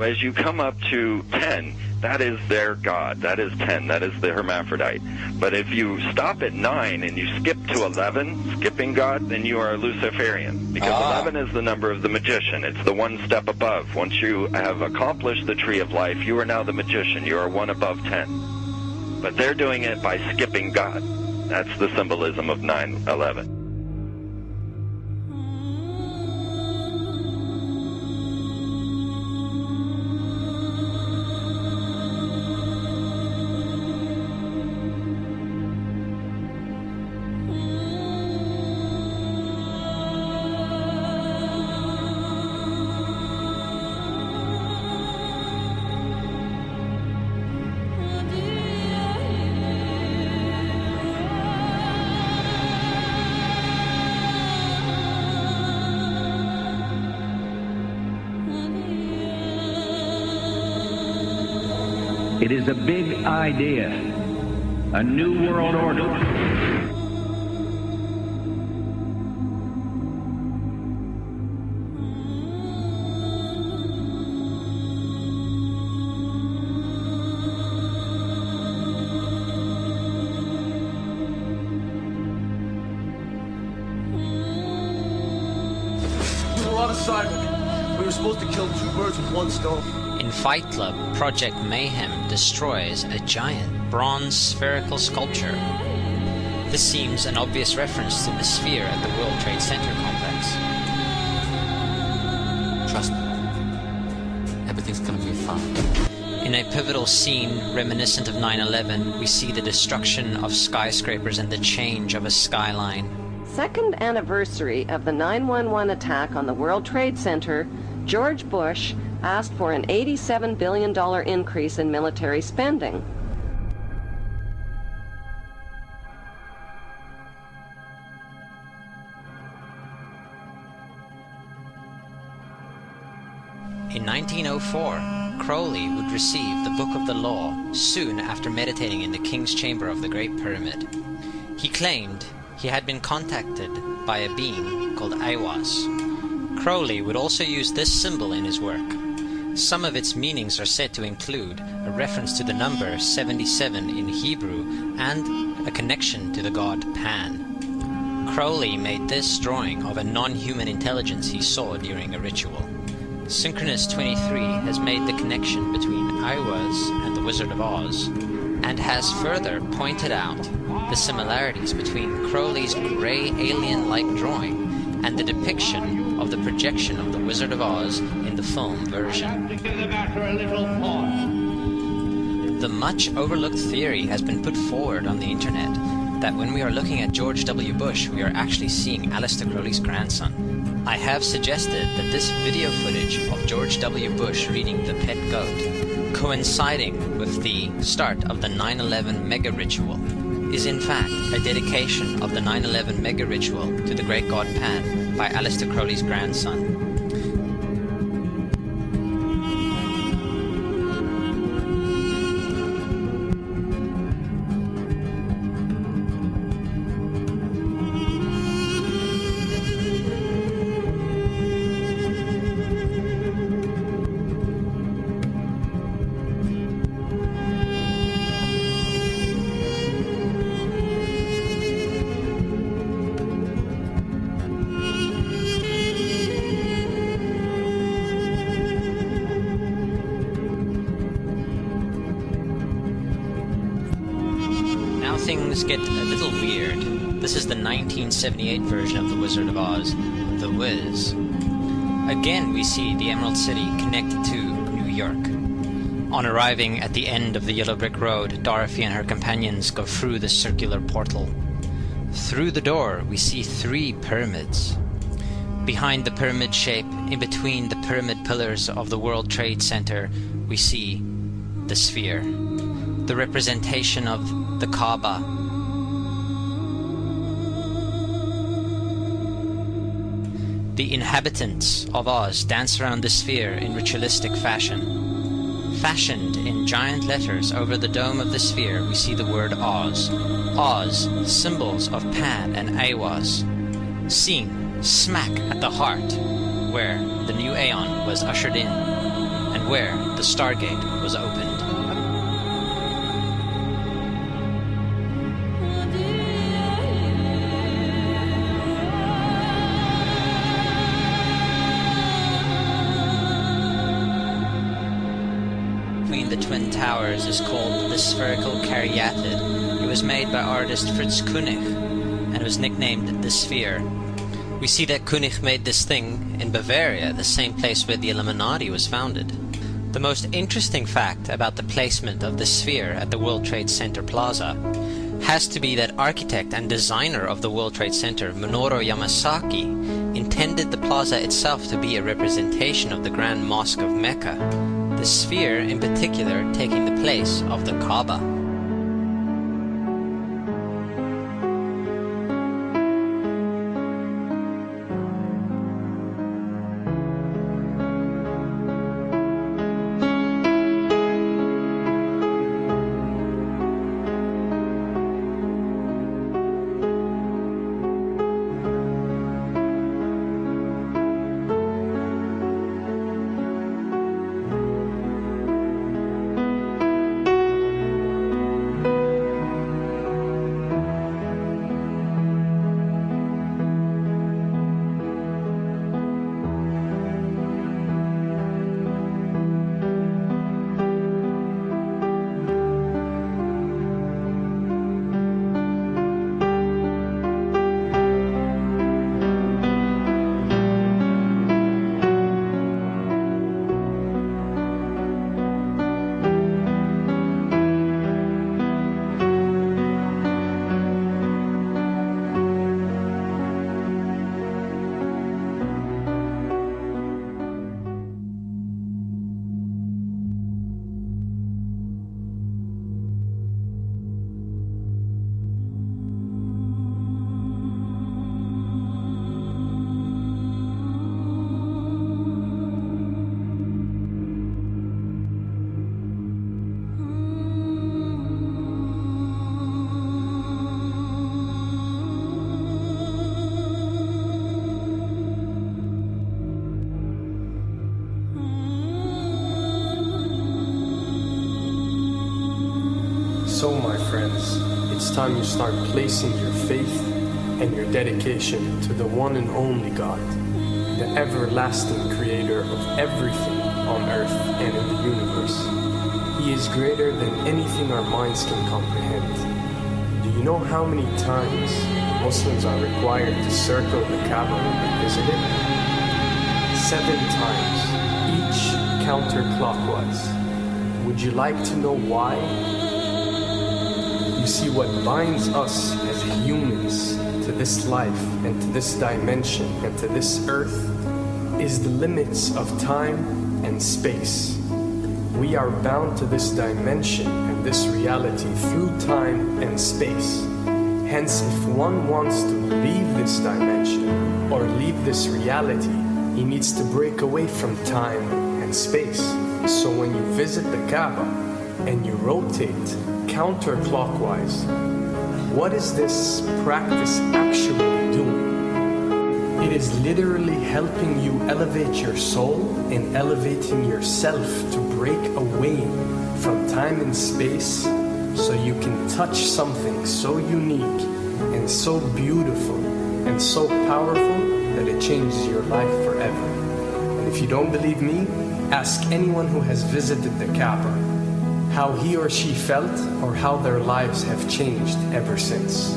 As you come up to 10, that is their god. That is 10. That is the hermaphrodite. But if you stop at 9 and you skip to 11, skipping god, then you are a Luciferian. Because 11 is the number of the magician. It's the one step above. Once you have accomplished the tree of life, you are now the magician. You are one above 10. But they're doing it by skipping god. That's the symbolism of 9/11. It is a big idea, a new world order. We were on assignment. We were supposed to kill 2 birds with 1 stone. In Fight Club, Project Mayhem destroys a giant bronze spherical sculpture. This seems an obvious reference to the sphere at the World Trade Center complex. Trust me, everything's gonna be fine. In a pivotal scene reminiscent of 9/11, we see the destruction of skyscrapers and the change of a skyline. Second anniversary of the 9/11 attack on the World Trade Center, George Bush asked for an $87 billion increase in military spending. In 1904, Crowley would receive the Book of the Law soon after meditating in the King's Chamber of the Great Pyramid. He claimed he had been contacted by a being called Aiwass. Crowley would also use this symbol in his work. Some of its meanings are said to include a reference to the number 77 in Hebrew and a connection to the god Pan. Crowley made this drawing of a non-human intelligence he saw during a ritual. Synchronous 23 has made the connection between Aiwass and the Wizard of Oz, and has further pointed out the similarities between Crowley's grey alien-like drawing and the depiction of the projection of the Wizard of Oz in the film version. The much overlooked theory has been put forward on the internet that when we are looking at George W. Bush, we are actually seeing Aleister Crowley's grandson. I have suggested that this video footage of George W. Bush reading The Pet Goat, coinciding with the start of the 9/11 mega ritual, is in fact a dedication of the 9/11 mega ritual to the great god Pan by Aleister Crowley's grandson. Things get a little weird. This is the 1978 version of The Wizard of Oz, The Wiz. Again, we see the Emerald City connected to New York. On arriving at the end of the Yellow Brick Road, Dorothy and her companions go through the circular portal. Through the door, we see 3 pyramids. Behind the pyramid shape, in between the pyramid pillars of the World Trade Center, we see the sphere, the representation of the Kaaba. The inhabitants of Oz dance around the sphere in ritualistic fashion. Fashioned in giant letters over the dome of the sphere, we see the word Oz. Oz, symbols of Pan and Aiwass, seen smack at the heart where the new Aeon was ushered in, and where the Stargate was opened. Between the Twin Towers is called the spherical caryatid. It was made by artist Fritz Koenig and was nicknamed the Sphere. We see that Koenig made this thing in Bavaria, the same place where the Illuminati was founded. The most interesting fact about the placement of the Sphere at the World Trade Center Plaza has to be that architect and designer of the World Trade Center, Minoru Yamasaki, intended the plaza itself to be a representation of the Grand Mosque of Mecca, the Sphere in particular taking the place of the Kaaba. So, my friends, it's time you start placing your faith and your dedication to the one and only God, the everlasting creator of everything on earth and in the universe. He is greater than anything our minds can comprehend. Do you know how many times Muslims are required to circle the Kaaba when they visit it? 7 times, each counterclockwise. Would you like to know why? You see, what binds us as humans to this life and to this dimension and to this earth is the limits of time and space. We are bound to this dimension and this reality through time and space. Hence, if one wants to leave this dimension or leave this reality, he needs to break away from time and space. So when you visit the Kaaba and you rotate counterclockwise, what is this practice actually doing? It is literally helping you elevate your soul and elevating yourself to break away from time and space so you can touch something so unique and so beautiful and so powerful that it changes your life forever. And if you don't believe me, ask anyone who has visited the Kaaba how he or she felt or how their lives have changed ever since.